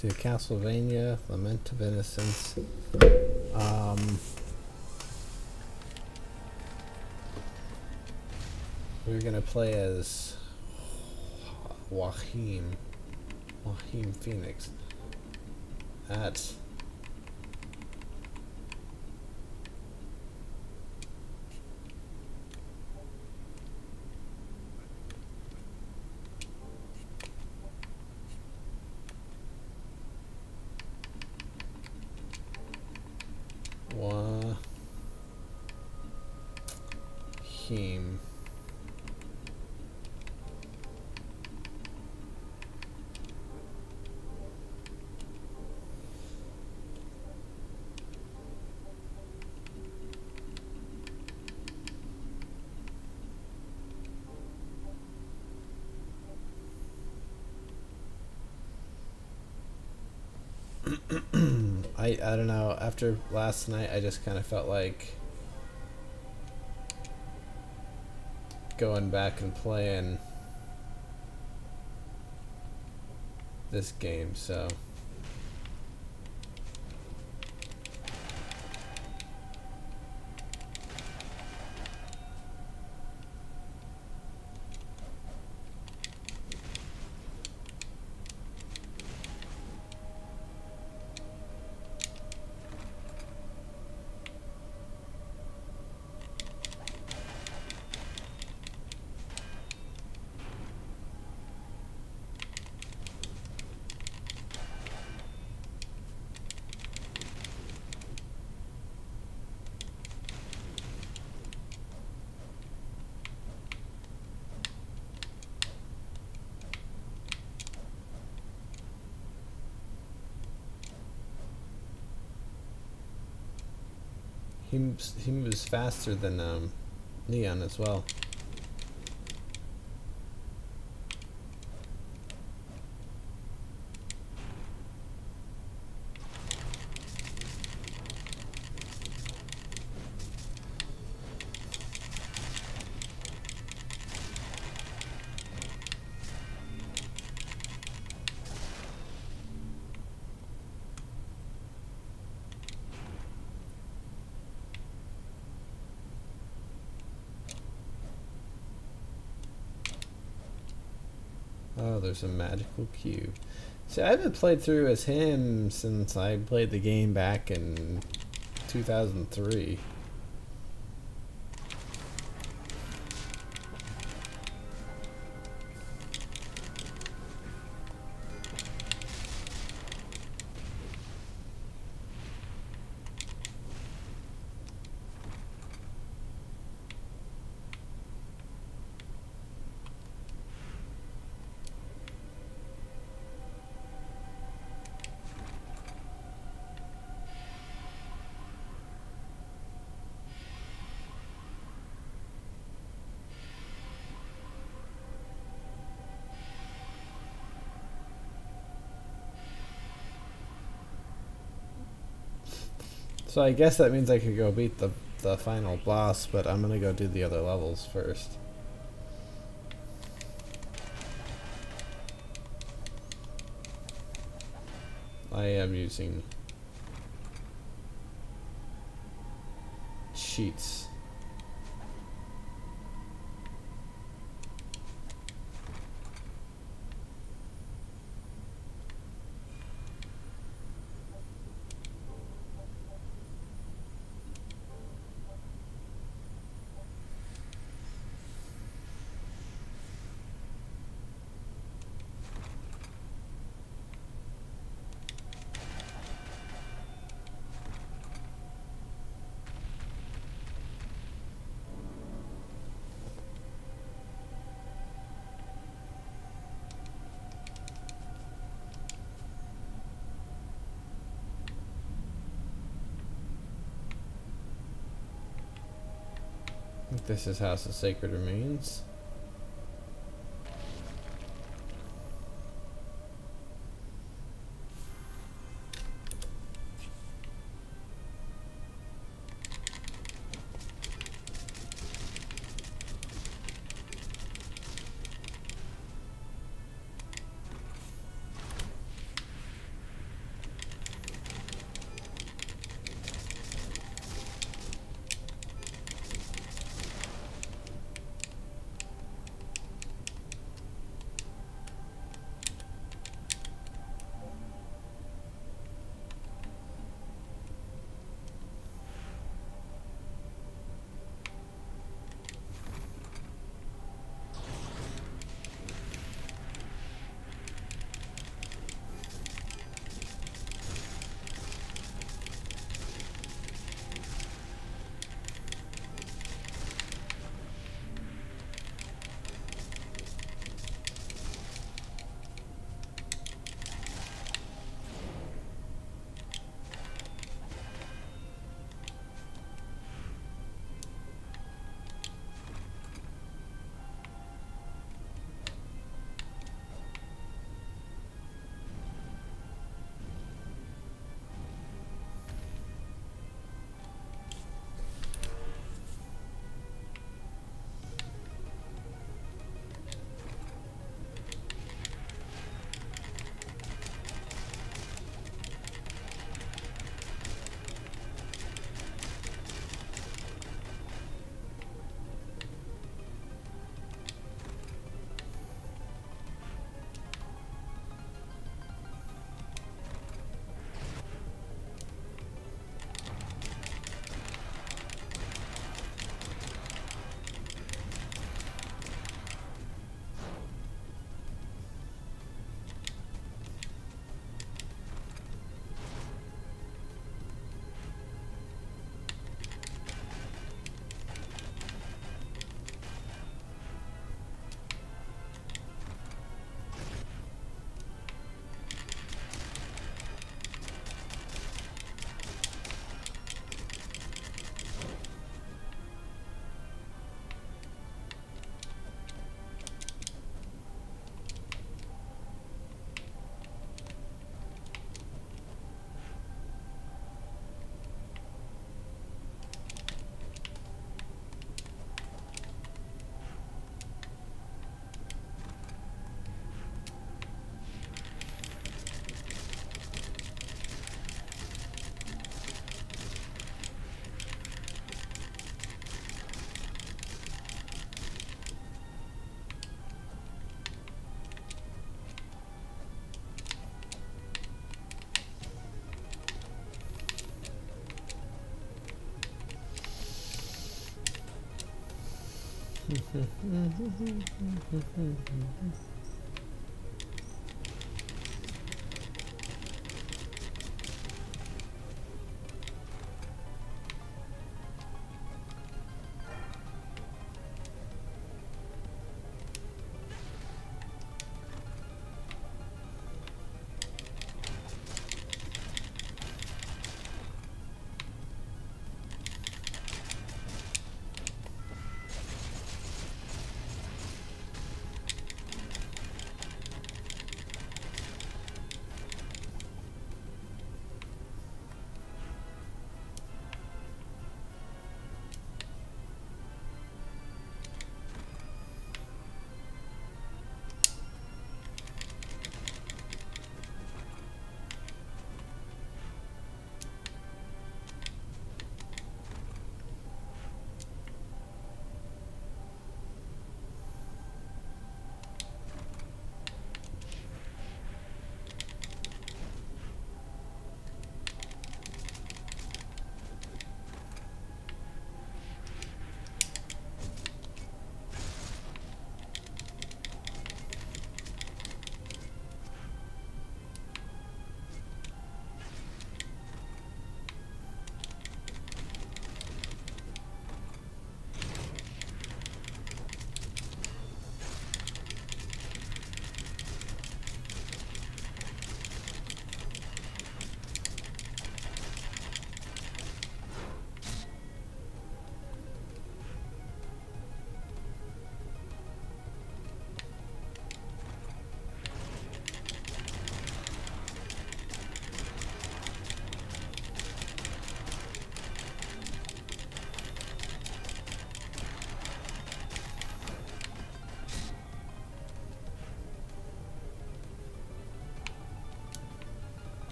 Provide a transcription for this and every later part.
to Castlevania, Lament of Innocence. We're gonna play as JOACHIM Phoenix at JOACHIM. I don't know, after last night I just kind of felt like going back and playing this game, so he moves faster than Neon as well. Oh, there's a magical cube. See, I haven't played through as him since I played the game back in 2003. So I guess that means I could go beat the final boss, but I'm gonna go do the other levels first. I am using cheats. This is House of Sacred Remains.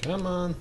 Come on.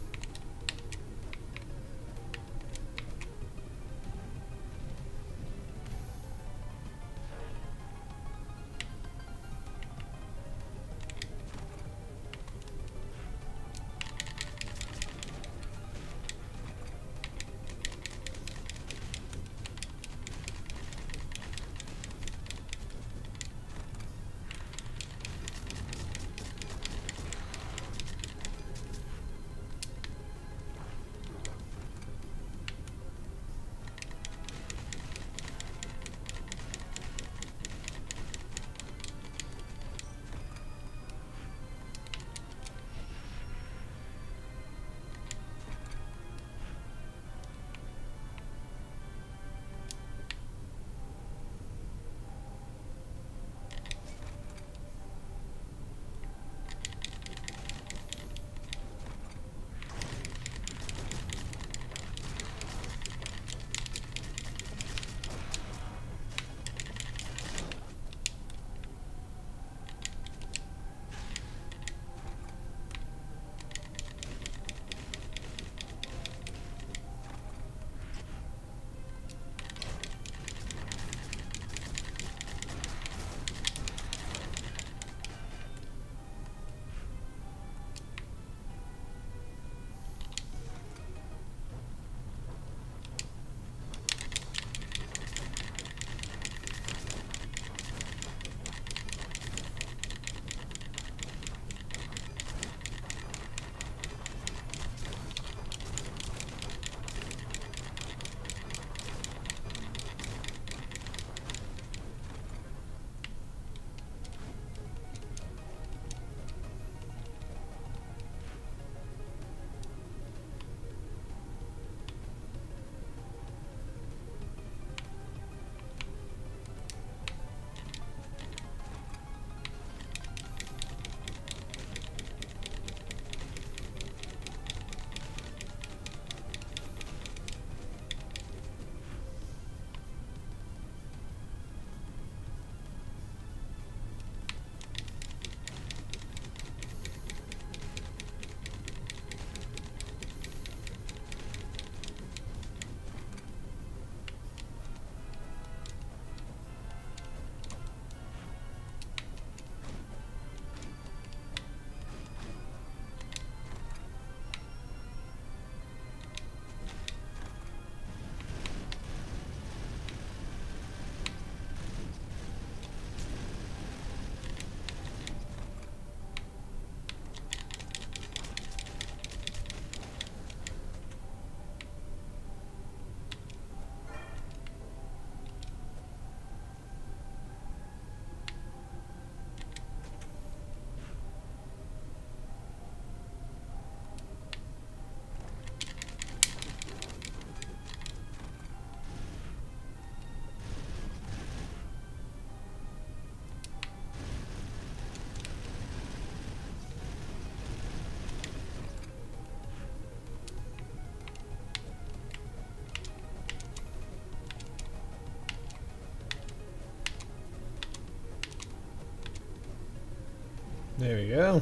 There we go.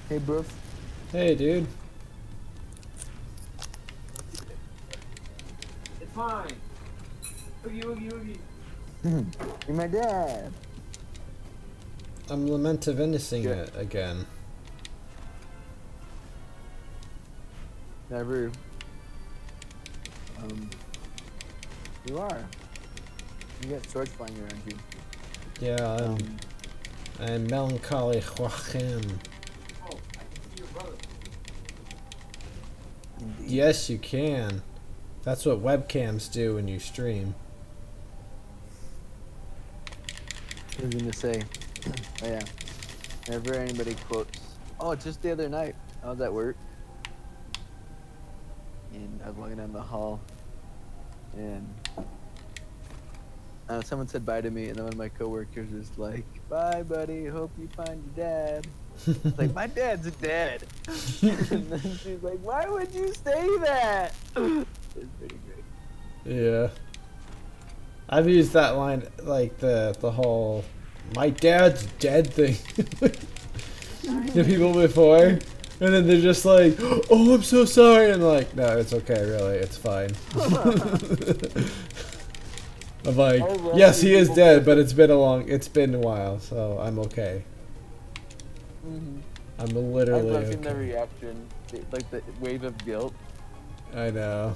Hey, bro. Hey, dude. It's fine. Oogie, oogie, oogie. You're my dad. I'm lamenting it again. Never. You are. You got swords flying around you. Yeah, I'm melancholy JOACHIM. Oh, I can see your brother. Indeed. Yes, you can. That's what webcams do when you stream. I was gonna say, oh yeah, whenever anybody quotes, oh, just the other night, I was at work, and I was walking down the hall, and someone said bye to me, and then one of my coworkers was like, "Bye, buddy. Hope you find your dad." It's like, my dad's dead. And then she's like, why would you say that? It's pretty great. Yeah. I've used that line, like the whole "my dad's dead" thing to people before, and then they're just like, "Oh, I'm so sorry," and like, "No, it's okay, really, it's fine." I'm like, "Yes, he is dead, but it's been a while, so I'm okay. I'm literally I've seen okay." the reaction, like the wave of guilt. I know.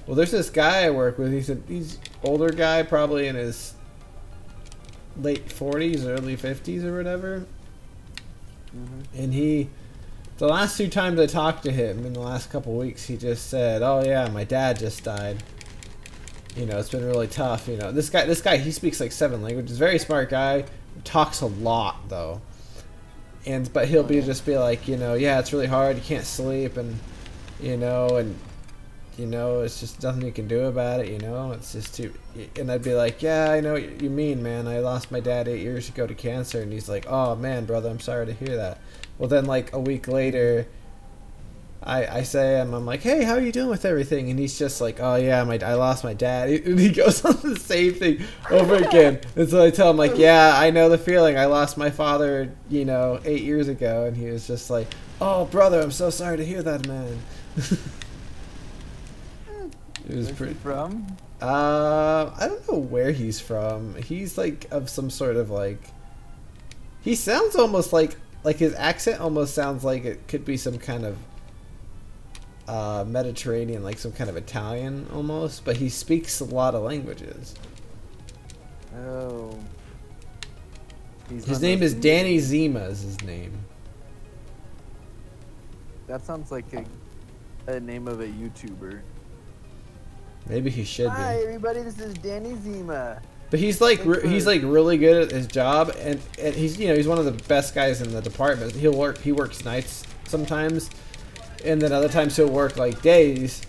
Well, there's this guy I work with. He's older guy, probably in his late 40s, early 50s, or whatever. And the last 2 times I talked to him in the last couple weeks, he just said, "Oh yeah, my dad just died. You know, it's been really tough. You know, this guy, he speaks like 7 languages. Very smart guy. Talks a lot though. But he'll just be like, you know, yeah, it's really hard. You can't sleep, and you know, it's just nothing you can do about it, you know, it's just too, and I'd be like, yeah, I know what you mean, man, I lost my dad 8 years ago to cancer, and he's like, oh man, brother, I'm sorry to hear that. Well, then like a week later, I say, I'm like, hey, how are you doing with everything? And he's just like, oh yeah, I lost my dad, and he goes on the same thing over again, and so I tell him like, yeah, I know the feeling, I lost my father, you know, 8 years ago, and he was just like, oh brother, I'm so sorry to hear that, man. It was pretty. From? I don't know where he's from. He's like of some sort of like. He sounds almost like his accent almost sounds like it could be some kind of Mediterranean, like some kind of Italian almost. But he speaks a lot of languages. Oh. His name is Danny Zima. Is his name? That sounds like a name of a YouTuber. Maybe he should Hi be. everybody, this is Danny Zima. But he's like really good at his job, and he's he's one of the best guys in the department. He works nights sometimes, and then other times he'll work like days.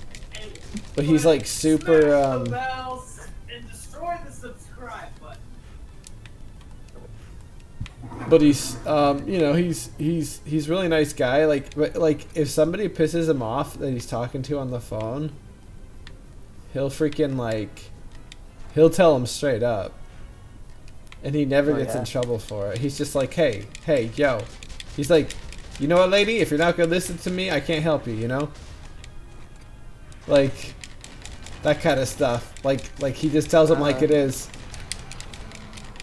But he's like super. Smash the bells and destroy the subscribe button. But he's he's really nice guy. Like if somebody pisses him off that he's talking to on the phone, he'll freaking he'll tell him straight up, and he never gets in trouble for it. He's just like, hey, yo, he's like, you know what, lady, if you're not gonna listen to me, I can't help you, you know, like that kind of stuff. Like he just tells him like it is,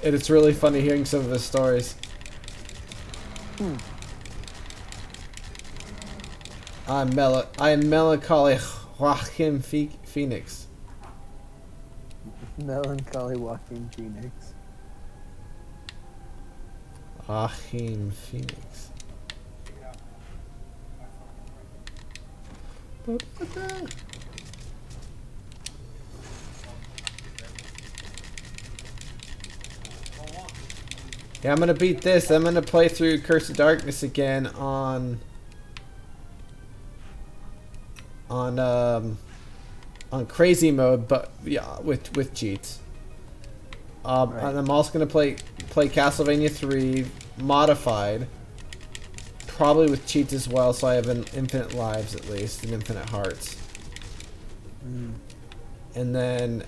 and it's really funny hearing some of his stories. I'm melancholy Joachim Phoenix. Melancholy Walking Phoenix. Joachim Phoenix. Yeah, I'm gonna beat this. I'm gonna play through Curse of Darkness again on crazy mode, but yeah, with cheats. And I'm also gonna play Castlevania 3 modified, probably with cheats as well, so I have an infinite lives at least, and infinite hearts. And then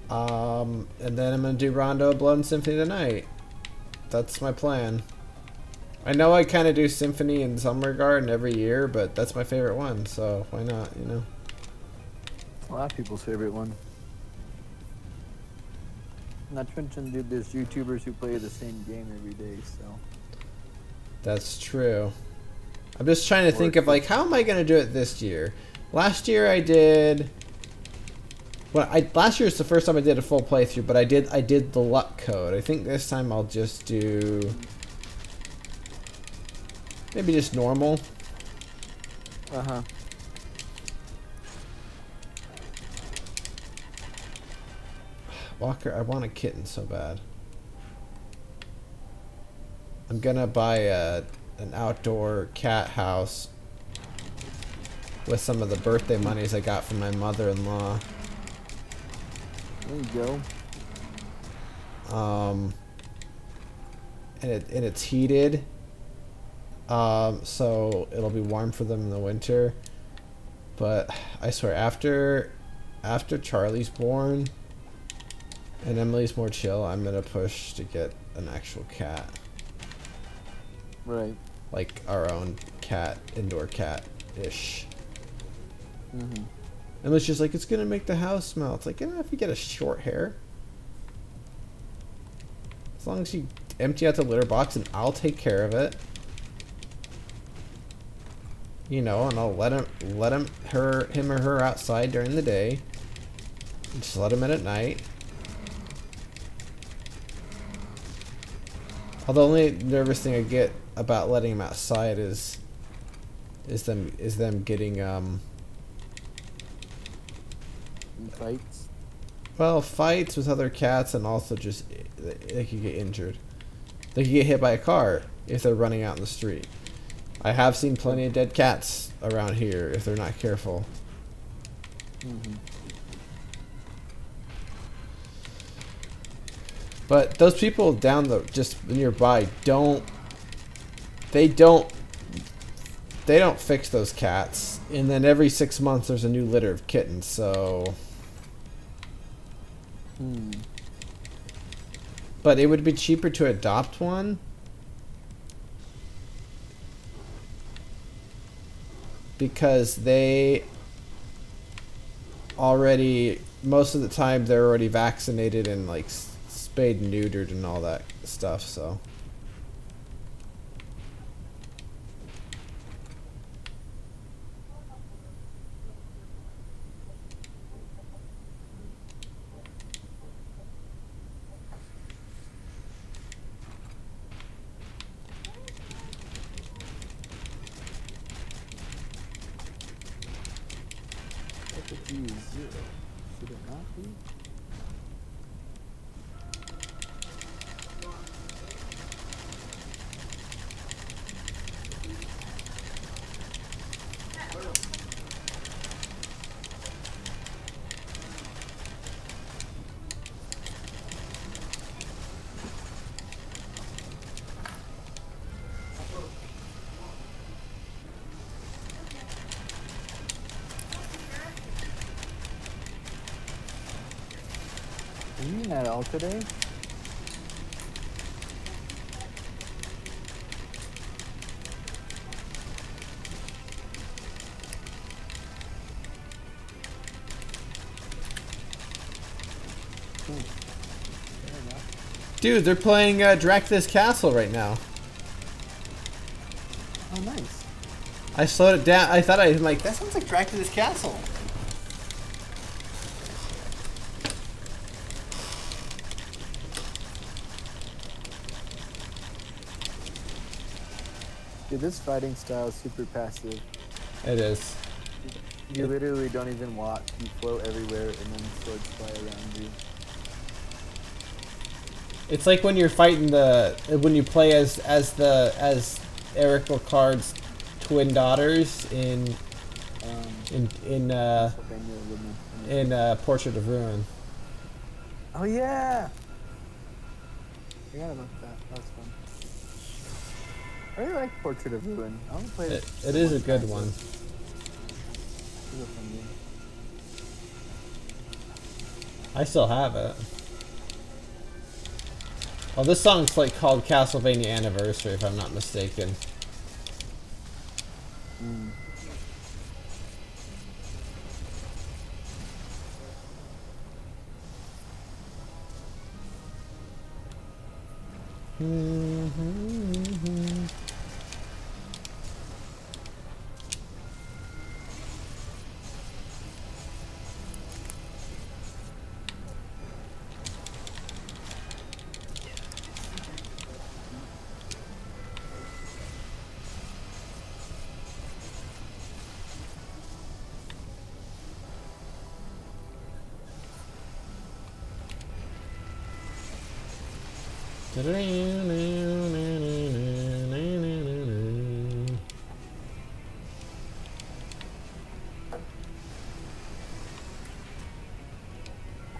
I'm gonna do Rondo of Blood and Symphony tonight. That's my plan. I know I kind of do Symphony in some regard every year, but that's my favorite one, so why not, you know? A lot of people's favorite one. Not to mention, dude, there's YouTubers who play the same game every day, so. That's true. I'm just trying to think of like, how am I gonna do it this year? Last year I did. Well, last year was the first time I did a full playthrough, but I did the luck code. I think this time I'll just do maybe just normal. Walker, I want a kitten so bad. I'm gonna buy an outdoor cat house with some of the birthday monies I got from my mother-in-law. There you go. and it's heated. So it'll be warm for them in the winter. But I swear, after Charlie's born and Emily's more chill, I'm gonna push to get an actual cat. Right. Like our own cat, indoor cat-ish. Mm-hmm. Emily's just like, it's gonna make the house smell. It's like, if you get a short hair. As long as you empty out the litter box and I'll take care of it. You know, and I'll let him or her outside during the day. And just let him in at night. Although the only nervous thing I get about letting him outside is them getting Fights. well, fights with other cats, and also just they could get injured. They could get hit by a car if they're running out in the street. I have seen plenty of dead cats around here if they're not careful. Mm-hmm. But those people down just nearby don't fix those cats, and then every 6 months there's a new litter of kittens. So, but it would be cheaper to adopt one. Because they already, most of the time, they're already vaccinated and like spayed and neutered and all that stuff, so. G is 0. Should it not be? Are you at all today? Dude, they're playing Dracula's Castle right now. Oh, nice. I slowed it down. I thought I'm like, that sounds like Dracula's Castle. Dude, this fighting style is super passive. It is. You literally don't even walk. You float everywhere, and then swords fly around you. It's like when you're fighting when you play as Eric Lacard's twin daughters in Portrait of Ruin. Oh yeah! I forgot about that. That was fun. I really like Portrait of Ruin. I want to play it. It is a good one. It's a fun game. I still have it. Well, this song's like called Castlevania Anniversary, if I'm not mistaken.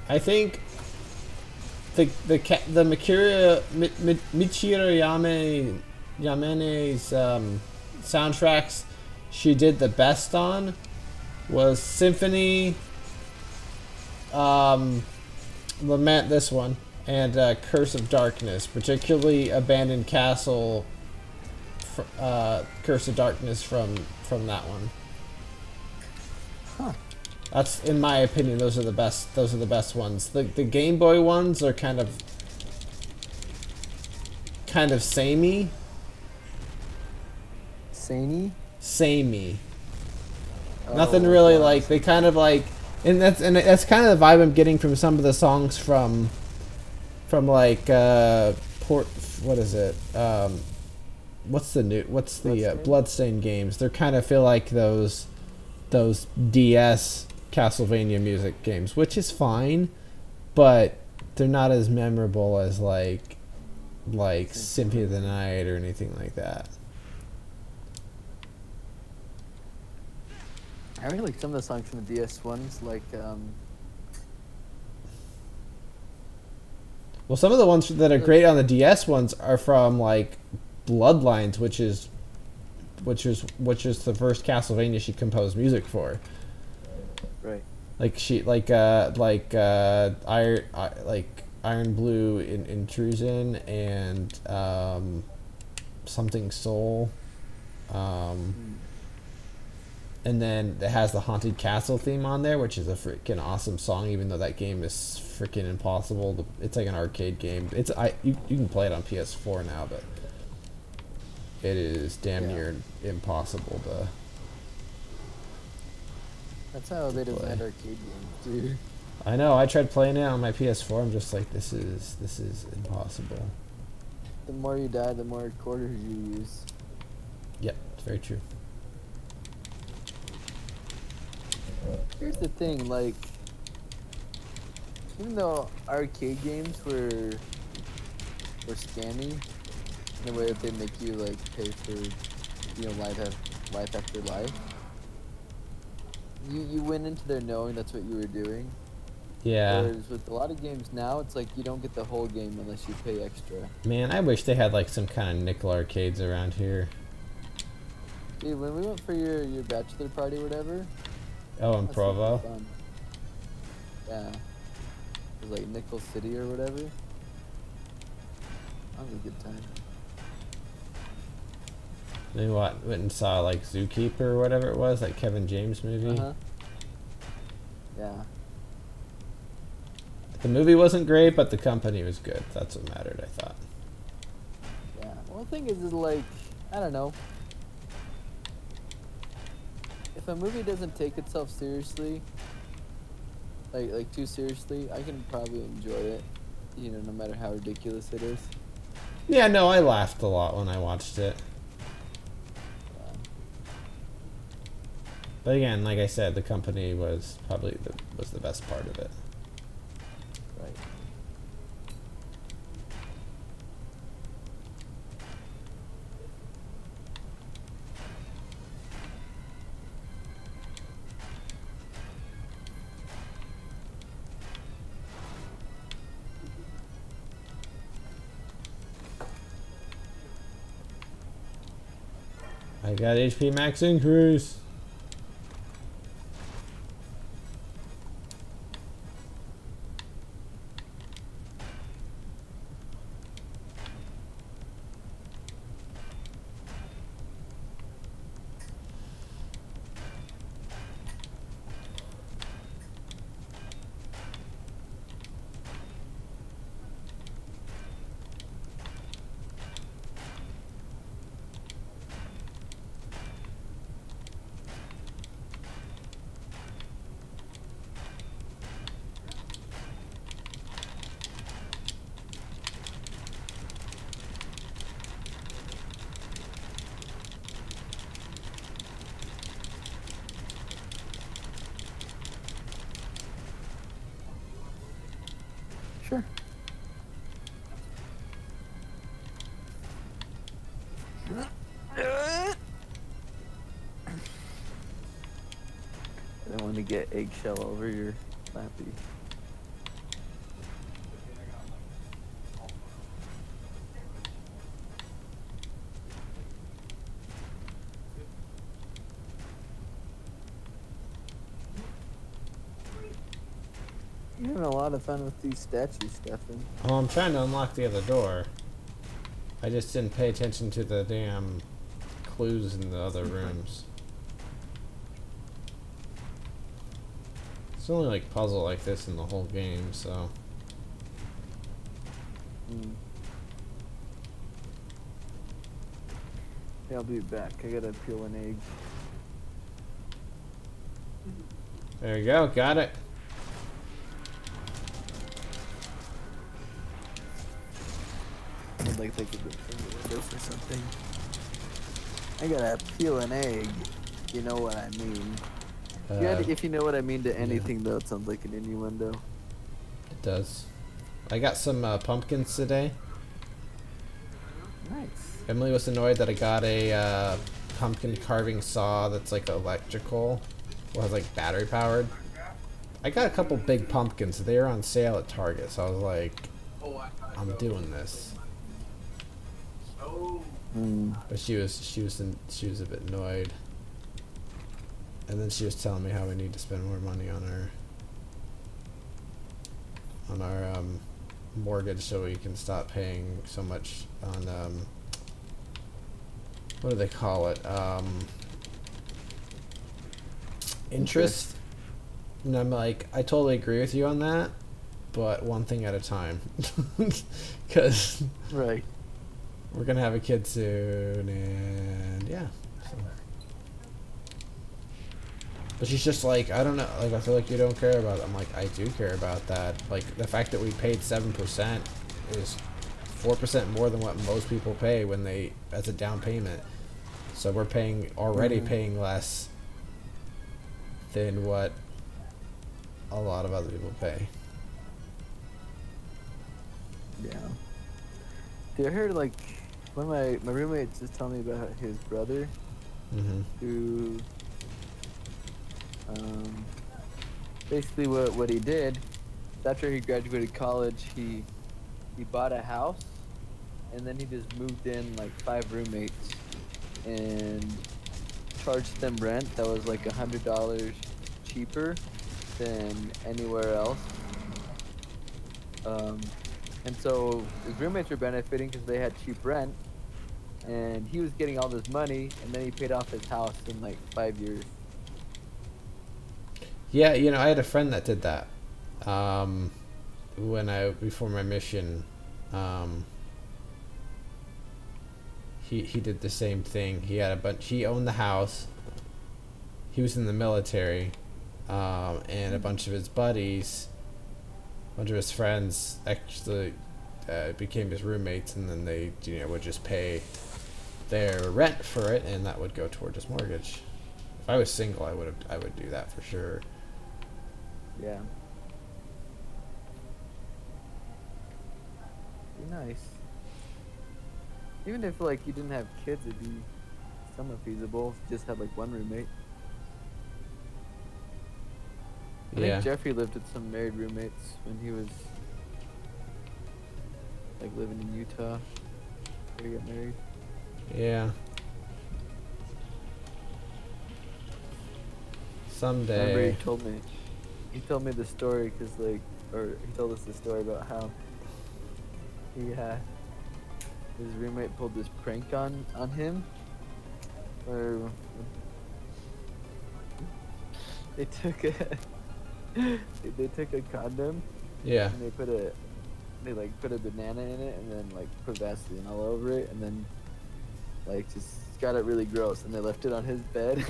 I think the Michiru Yamene's soundtracks she did the best on was Symphony, Lament, this one, and Curse of Darkness, particularly Abandoned Castle, Curse of Darkness from that one. Huh. That's, in my opinion, those are the best. Those are the best ones. The Game Boy ones are kind of samey. Samey? Samey. Oh, Nothing really wow. like, they kind of like, and that's kind of the vibe I'm getting from some of the songs from like what is it? What's the Bloodstained games? They're kind of feel like those DS Castlevania music games, which is fine, but they're not as memorable as like Symphony of the Night or anything like that. I really like some of the songs from the DS ones, like Well, some of the ones that are great on the DS ones are from like Bloodlines, which is the first Castlevania she composed music for. right. Like Iron Blue Intrusion and Something Soul. And then it has the Haunted Castle theme on there, which is a freaking awesome song, even though that game is freaking impossible. It's like an arcade game. You can play it on PS4 now, but it is damn near impossible to. That's how they designed arcade games, dude. I know. I tried playing it on my PS4. I'm just like, this is impossible. The more you die, the more quarters you use. Yep, it's very true. Here's the thing, like, even though arcade games were scammy in the way that they make you like pay for, life after life, you went into there knowing that's what you were doing. Yeah. Whereas with a lot of games now, it's like you don't get the whole game unless you pay extra. Man, I wish they had like some kind of nickel arcades around here. Dude, when we went for your bachelor party or whatever. Oh, in Provo? Fun. Yeah. It was like Nickel City or whatever. That was a good time. Then went and saw like Zookeeper or whatever it was, that Kevin James movie. Yeah. The movie wasn't great, but the company was good. That's what mattered, I thought. Yeah. Well, the thing is like, I don't know. If a movie doesn't take itself seriously, like too seriously, I can probably enjoy it, no matter how ridiculous it is. Yeah, no, I laughed a lot when I watched it. Yeah. But again, like I said, the company was probably the best part of it. Right. I got HP max increase. Sure. I don't want to get eggshell over your lappy. You're having a lot of fun with these statues, Stefan. Oh, I'm trying to unlock the other door. I just didn't pay attention to the damn clues in the other rooms. It's the only like puzzle like this in the whole game, so. Yeah, I'll be back. I gotta peel an egg. There you go, got it. I'd like they could go through the window for something. I gotta peel an egg. You know what I mean. If you know what I mean to anything, though, it sounds like an innuendo. It does. I got some pumpkins today. Nice. Emily was annoyed that I got a pumpkin carving saw that's like electrical. Well, has like battery powered. I got a couple big pumpkins. They were on sale at Target, so I was like, I'm doing this. But she was a bit annoyed. And then she was telling me how we need to spend more money on our mortgage so we can stop paying so much on what do they call it? Interest. And I'm like, I totally agree with you on that, but one thing at a time. Because right, we're gonna have a kid soon, and yeah. So. But she's just like, I don't know, like, I feel like you don't care about it. I'm like, I do care about that. Like, the fact that we paid 7% is 4% more than what most people pay when they, as a down payment. So we're already paying less than what a lot of other people pay. Yeah. Dude, I heard, like, one of my roommates was telling me about his brother, who, basically what he did, after he graduated college, he bought a house, and then he just moved in, like, 5 roommates, and charged them rent that was, like, $100 cheaper than anywhere else. And so his roommates were benefiting because they had cheap rent, and he was getting all this money, and then he paid off his house in like 5 years. Yeah, you know, I had a friend that did that. Before my mission, he did the same thing. He had he owned the house. He was in the military, and a bunch of his buddies, a bunch of his friends actually became his roommates, and then they, you know, would just pay their rent for it, and that would go toward his mortgage. If I was single, I would do that for sure. Yeah. Be nice. Even if like you didn't have kids, it'd be somewhat feasible if you just had like one roommate. I think Jeffrey lived with some married roommates when he was like living in Utah. He got married. Yeah. Someday. Remember he told me the story because he told us the story about how his roommate pulled this prank on him, where they took a condom. Yeah. And they put a banana in it, and then like put Vaseline all over it, and then like just got it really gross, and they left it on his bed.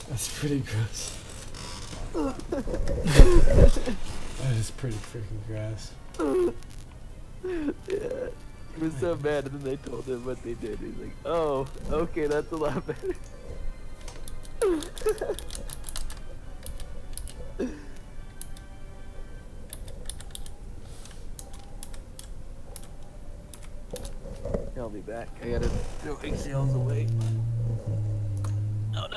That's pretty gross. That is pretty freaking gross. Yeah. He was so mad, and then they told him what they did. He's like, oh, okay, that's a lot better. I'll be back. I gotta throw eggshells away. No.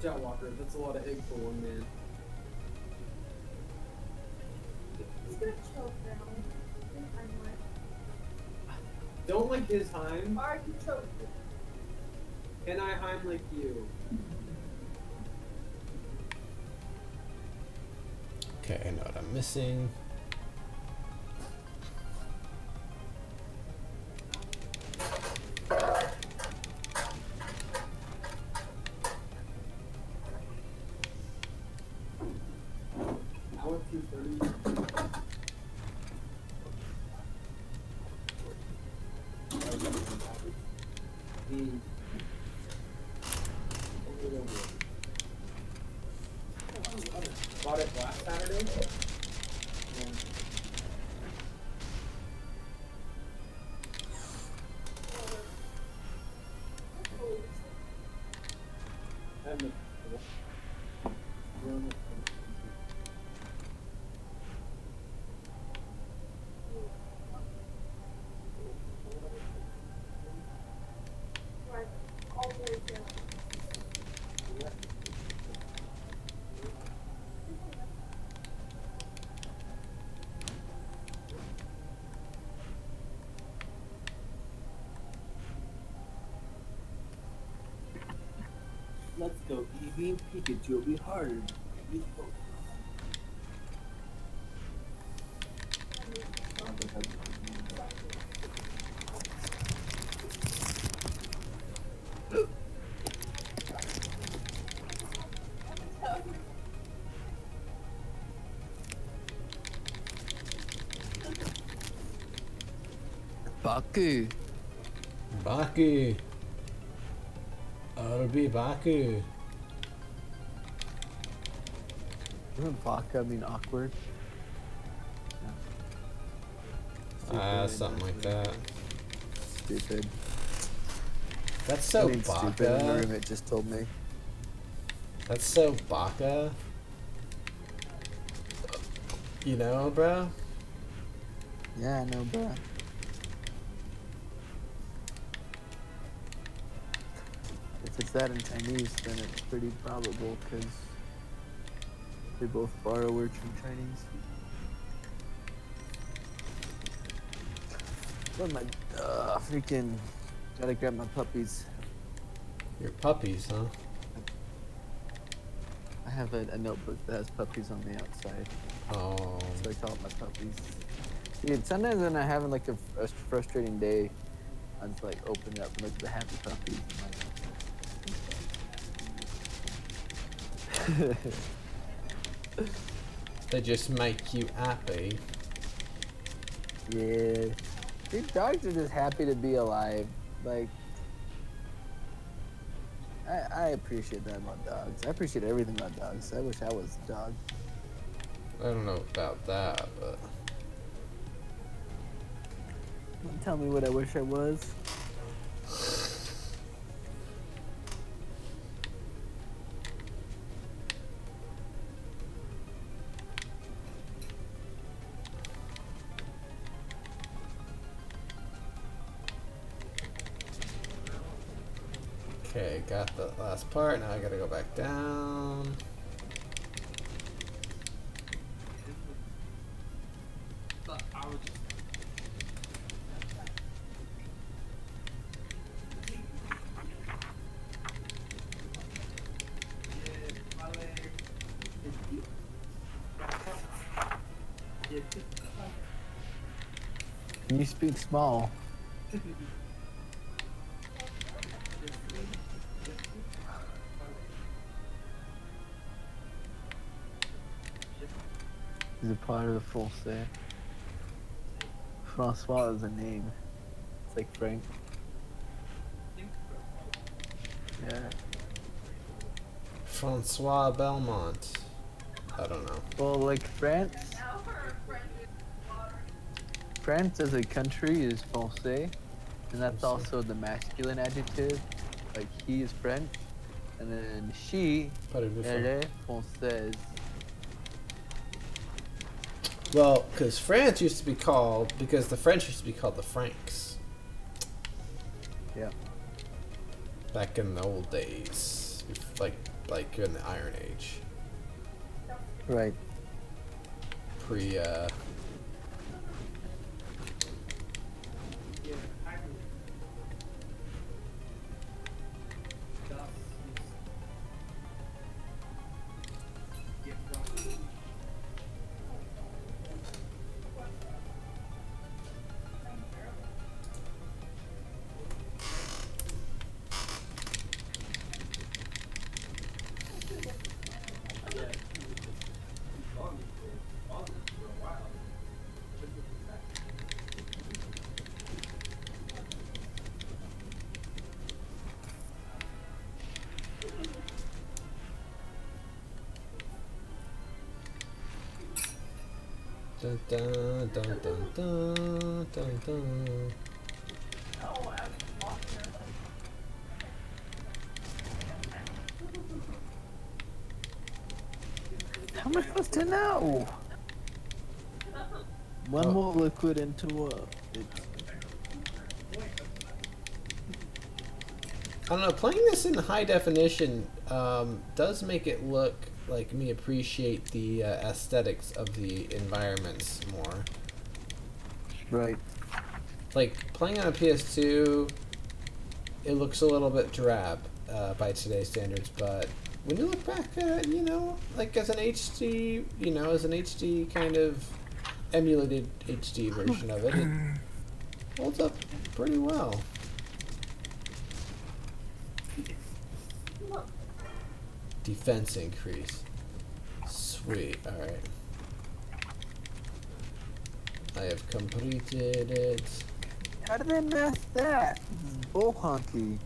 Watch out, Walker. That's a lot of egg for one man. He's gonna choke now. I'm like, Don't like his Heim. alright, you choked. Can I Heim like you? Okay, I know what I'm missing. I want 230. Bought it last Saturday. Right, all the way down. Let's go, Eevee. Pikachu will be harder. Baku. Baku. I'll be Baku. Doesn't Baka mean awkward? Something like that. Stupid. That's so I mean, stupid. My Baka. roommate just told me. That's so Baka. You know, bro? Yeah, I know, bro. If it's that in Chinese, then it's pretty probable because they both borrow words from Chinese. What am I? Freaking gotta grab my puppies. Your puppies, huh? I have a notebook that has puppies on the outside, Oh. so I call it my puppies. Dude, sometimes when I'm having like a frustrating day, I just like open it up and look at the happy puppies. And, like, They just make you happy. yeah. Dude, dogs are just happy to be alive. Like, I appreciate that about dogs. I appreciate everything about dogs. I wish I was a dog. I don't know about that, but Don't tell me what I wish I was. okay, got the last part. Now I gotta go back down. But I was just. My leg. Can you speak small? He's a part of the full set. Francois is a name. It's like Frank. Yeah. Francois Belmont. I don't know. Well, like France. Now her friend is water. France as a country is français, and that's Français. also the masculine adjective. Like he is French, and then she, Parlez-vous elle fran- est française. Well, because France used to be called, because the French used to be called the Franks Yeah. back in the old days, like like in the Iron Age, Right. pre. Yeah, I agree. Dust is get dust. Yeah, he's on for a while. Just with the fact. Dun, dun, dun, dun, dun, dun, dun. How am I supposed to know? One Oh. more liquid into what? I don't know. Playing this in high definition does make it look like me appreciate the aesthetics of the environments more. Right. Like playing on a PS2, it looks a little bit drab by today's standards, but when you look back at, you know, like as an HD, you know, as an HD kind of emulated HD version of it, it holds up pretty well. Defense increase. Sweet, alright. I have completed it. How did they math that? Bull honky.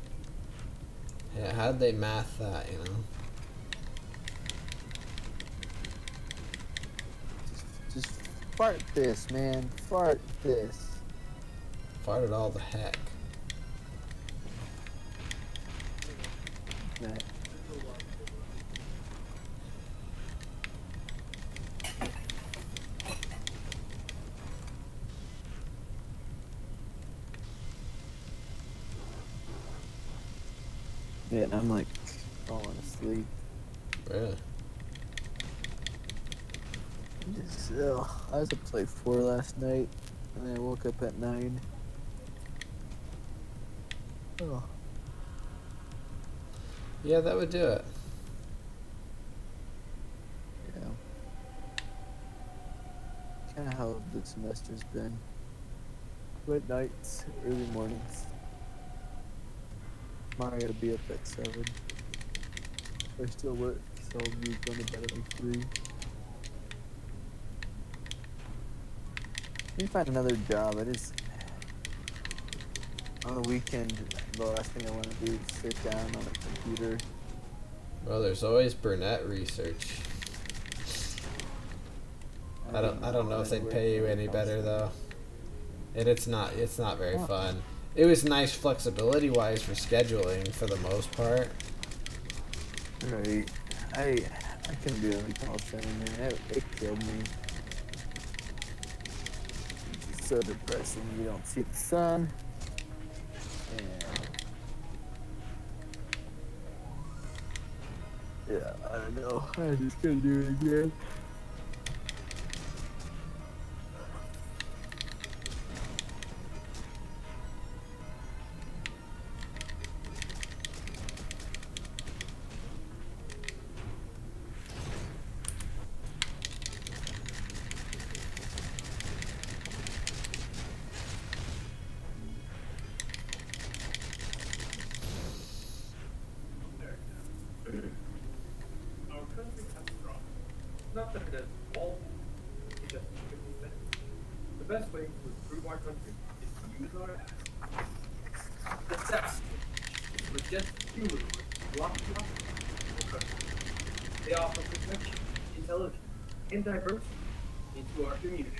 Yeah, how'd they math that, you know? Just fart this, man. Fart this. Farted all the heck. That. Yeah, and I'm like falling asleep. Really? Just, I was up to like 4 last night, and then I woke up at 9. Oh. Yeah, that would do it. Yeah. Kind of how the semester's been. Late nights, early mornings. Tomorrow I gotta be up at 7. I still work, so I'll be going to bed at like 3. I need to find another job. I just on the weekend, the last thing I want to do is sit down on a computer. Well, there's always Burnett research. I don't know if they'd pay you any better though. And it's not very fun. It was nice flexibility wise for scheduling for the most part. Right. I couldn't do any call center, man. It killed me. It's so depressing. You don't see the sun. And yeah, I don't know. I just couldn't do it again. Our country has strong. Not that it has all, it just needs to. The best way to improve our country is to use our ass. The South is majestic human locked up in our country. They offer protection, intelligence, and diversity into our community.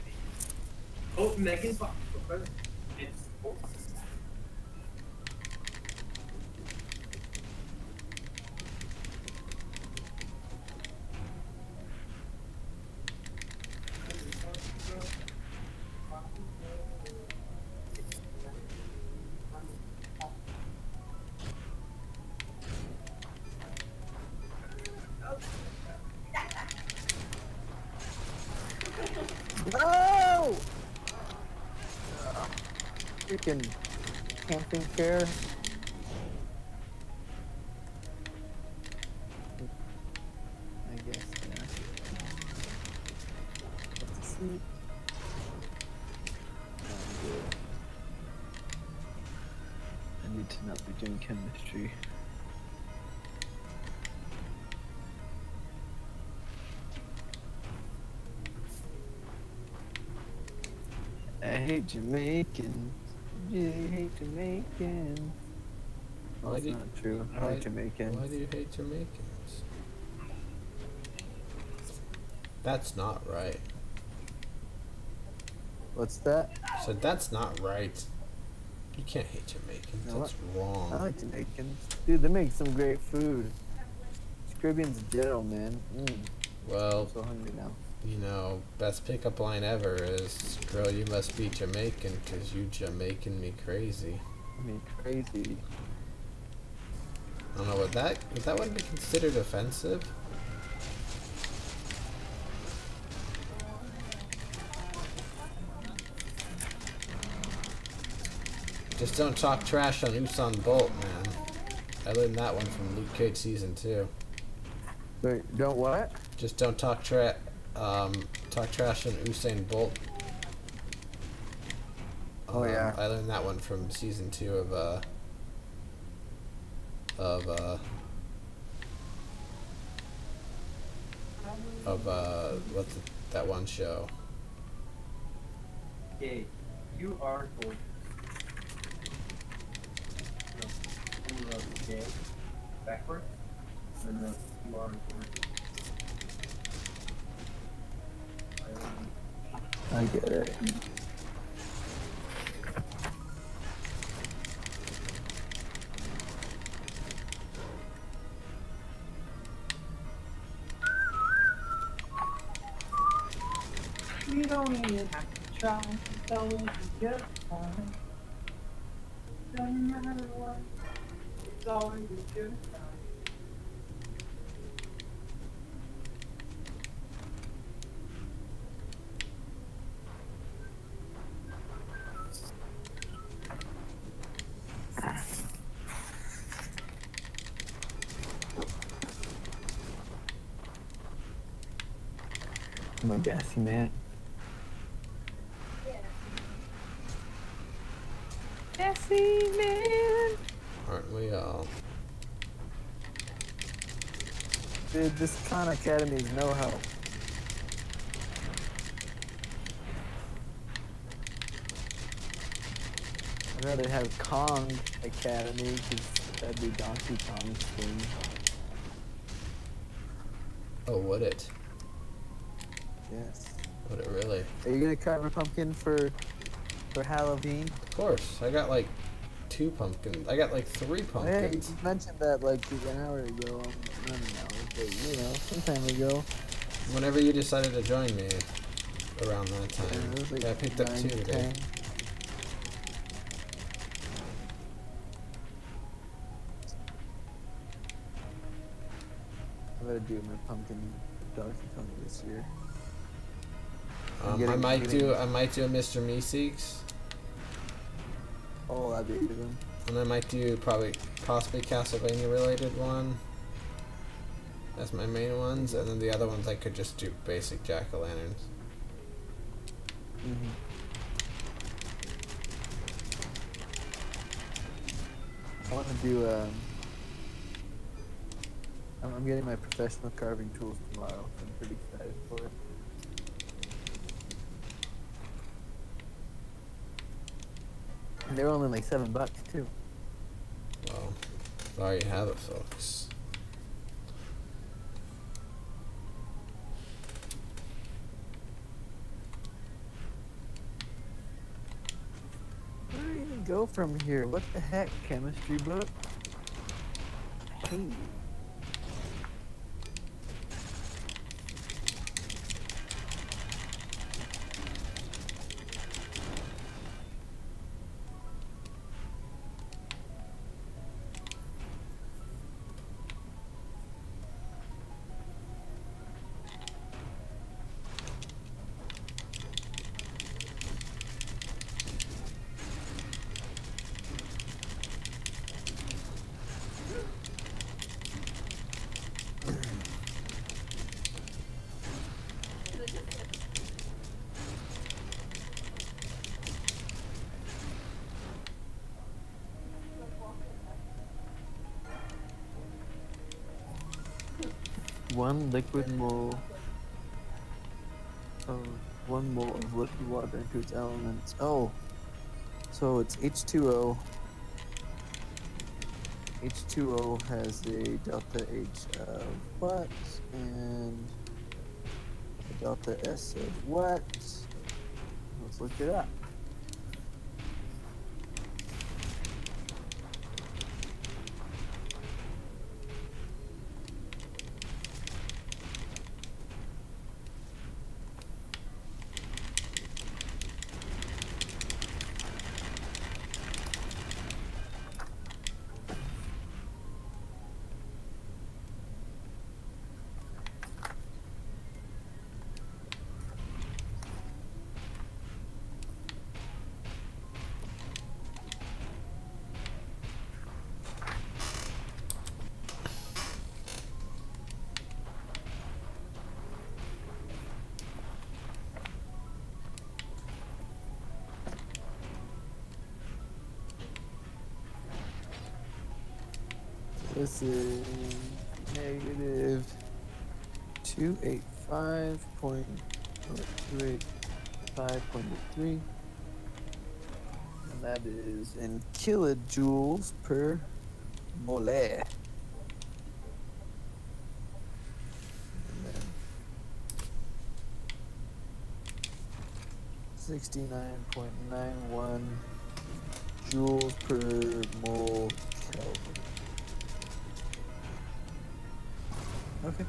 Vote Megan Fox for president and support the South. No! Freaking camping chair. I guess, yeah. Let's see. I'm good. I need to not be doing chemistry. I hate Jamaicans. Really hate Jamaicans. Oh, that's not true. I like Jamaicans. Why do you hate Jamaicans? That's not right. What's that? So that's not right. You can't hate Jamaicans. No, That's wrong. I like Jamaicans. Dude, they make some great food. Caribbean's ghetto, man. Well, I'm so hungry now. you know, best pickup line ever is, "Girl, you must be Jamaican, 'cause you Jamaican me crazy." I mean, crazy. I don't know, would that would be considered offensive? Just don't talk trash on Usain Bolt, man. I learned that one from Luke Cage season 2. Wait, don't what? Just don't talk trash on Usain Bolt. Oh yeah. I learned that one from season 2 of what's that one show? Gay. You are gorgeous. No, gay. Backward. And you are gorgeous. I get it. You don't even have to try. It's always just fine. Doesn't matter what. It's always a good time. I'm a gassy man. Gassy man. Aren't we all? Dude, this Khan Academy is no help. I'd rather have Kong Academy, because that'd be Donkey Kong's thing. Oh, would it? Yes. Would it really? Are you gonna carve a pumpkin for Halloween? Of course. I got like 2 pumpkins. I got like 3 Yeah, you pumpkins. just mentioned that like an hour ago. Not an hour, but you know, some time ago. Whenever you decided to join me around that time. Yeah, it was like I picked up 9 2 to today. 10. I gotta do my pumpkin Donkey Kong this year. I might do a Mr. Meeseeks, Oh, that'd be a good one. and I might do possibly Castlevania related one. That's my main ones, and then the other ones I could just do basic jack-o'-lanterns. I want to do. I'm getting my professional carving tools tomorrow. I'm pretty excited for it. And they're only like $7 too. Well, there you have it, folks. Where do we even go from here? What the heck, chemistry book? Hey. 1 liquid mole of 1 mole of liquid water into its elements. Oh, so it's H2O. H2O has a delta H of what and a delta S of what? Let's look it up. This is negative 285.3, and that is in kilojoules per mole. And then 69.91 joules per mole Kelvin. Okay.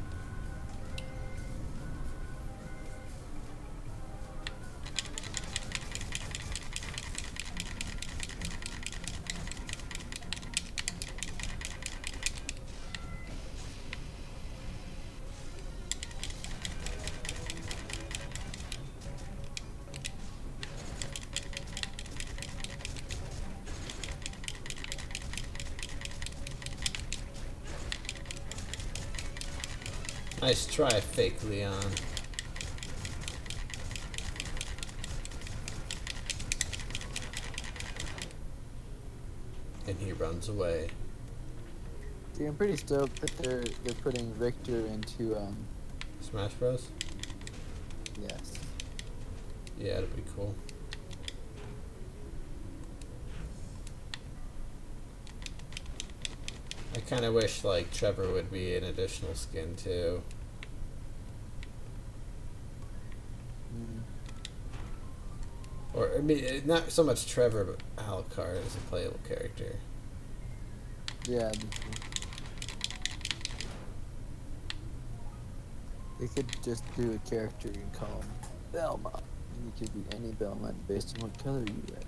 Nice try, fake Leon. And he runs away. See, I'm pretty stoked that they're putting Richter into Smash Bros? Yes. Yeah, that'd be cool. I kind of wish like Trevor would be an additional skin too. Or I mean, not so much Trevor, but Alucard as a playable character. Yeah. They could just do a character and call him Belmont. And you could be any Belmont based on what color you wear.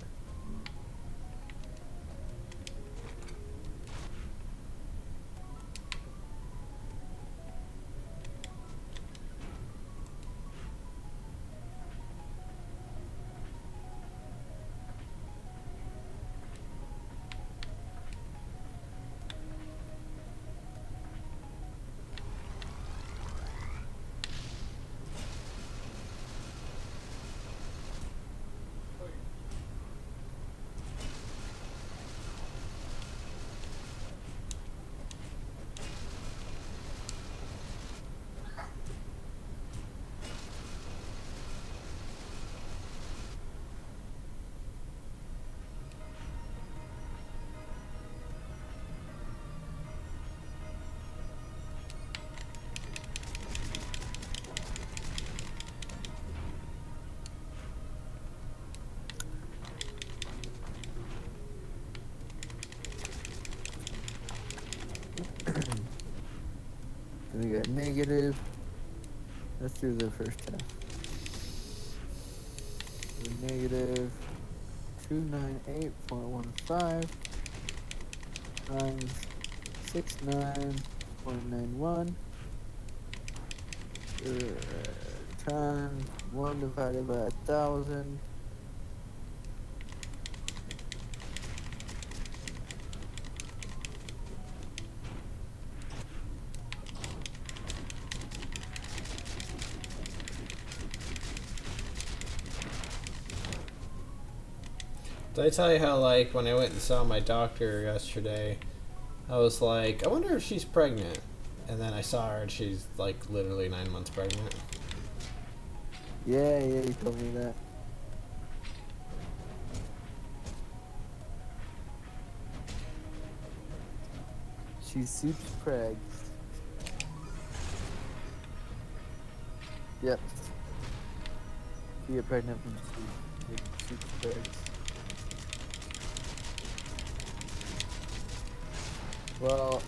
We got negative. Let's do the first half. Negative 298.15 times 69.91 times 1 divided by 1,000. Did I tell you how, like, when I went and saw my doctor yesterday, I was like, I wonder if she's pregnant. And then I saw her and she's like literally 9 months pregnant. Yeah, you told me that. She's super pregs. Yep. You get pregnant from super pregs. Well,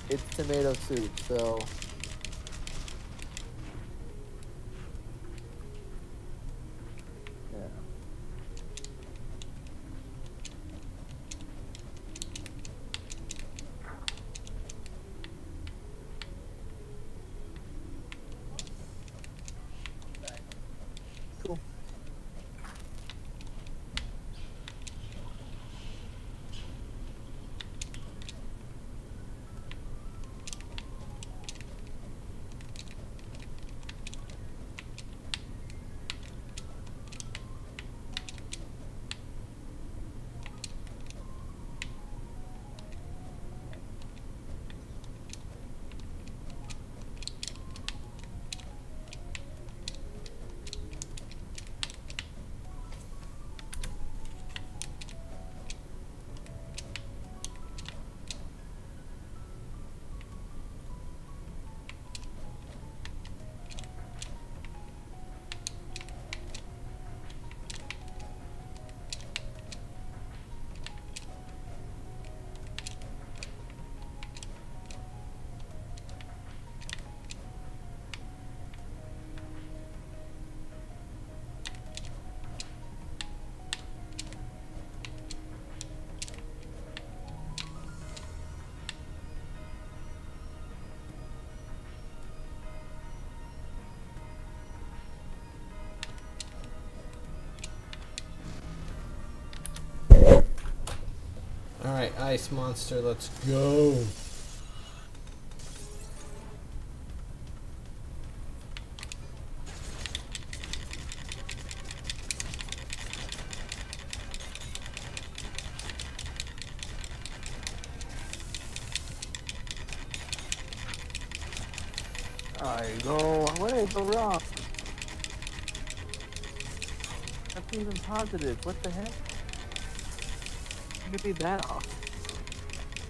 it's tomato soup, so... yeah. Cool. Alright, ice monster, let's go. There you go. Where did I go wrong? That's even positive. What the heck? How could it be that off?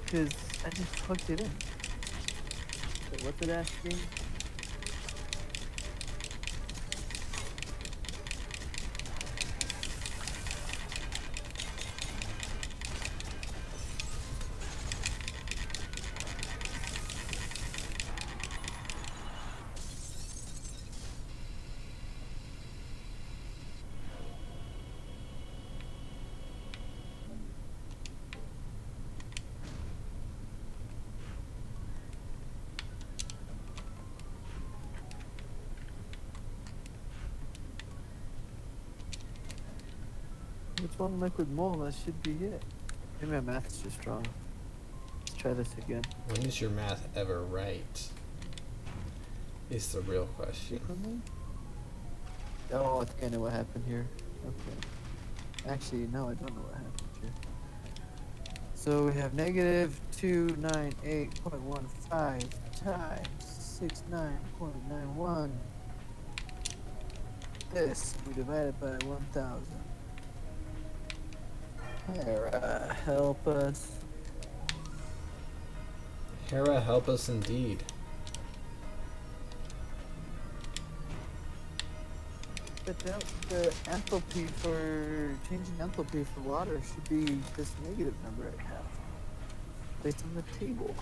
Because I just plugged it in. So what's it asking? It's one liquid mold, that should be it. Maybe my math's just wrong. Let's try this again. When is your math ever right? Is the real question. Oh, I think I know what happened here. Okay. Actually, no, I don't know what happened here. So we have negative 298.15 times 69.91. This we divided by 1,000. Hera, help us. Hera, help us indeed. But the enthalpy for changing enthalpy for water should be this negative number I have, based on the table.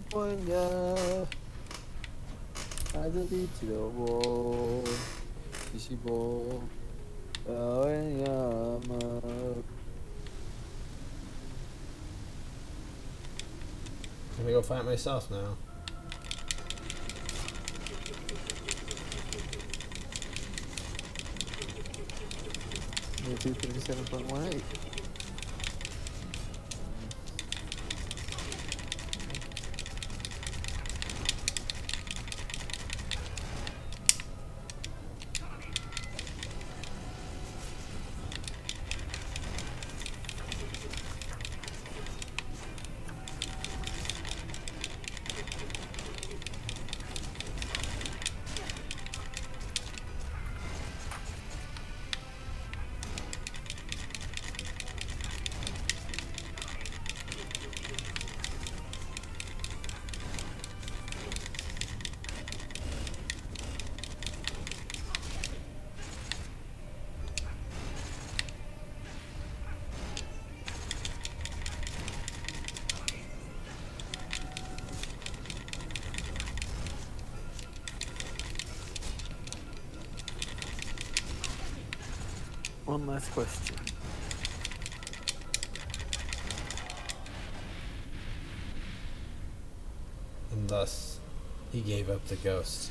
California. 아들이 들어보 25 야마. I'm gonna go fight myself now. Maybe 37.18. One last question. And thus, he gave up the ghost.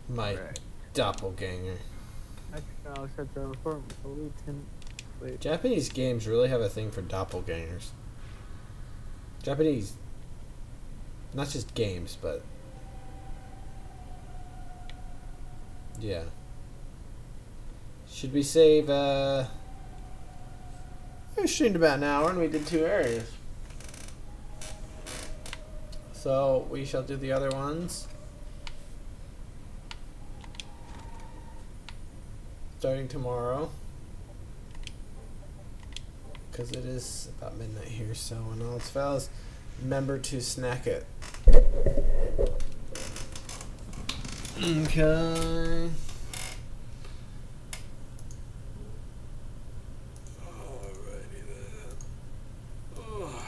My Right. doppelganger. I'll set the reform. Wait. Japanese games really have a thing for doppelgangers. Japanese, not just games, but yeah. Should we save, we streamed about an hour and we did 2 areas. So we shall do the other ones starting tomorrow. Because it is about midnight here, so when all its fellas, remember to snack it. Okay. Alrighty then. Ugh.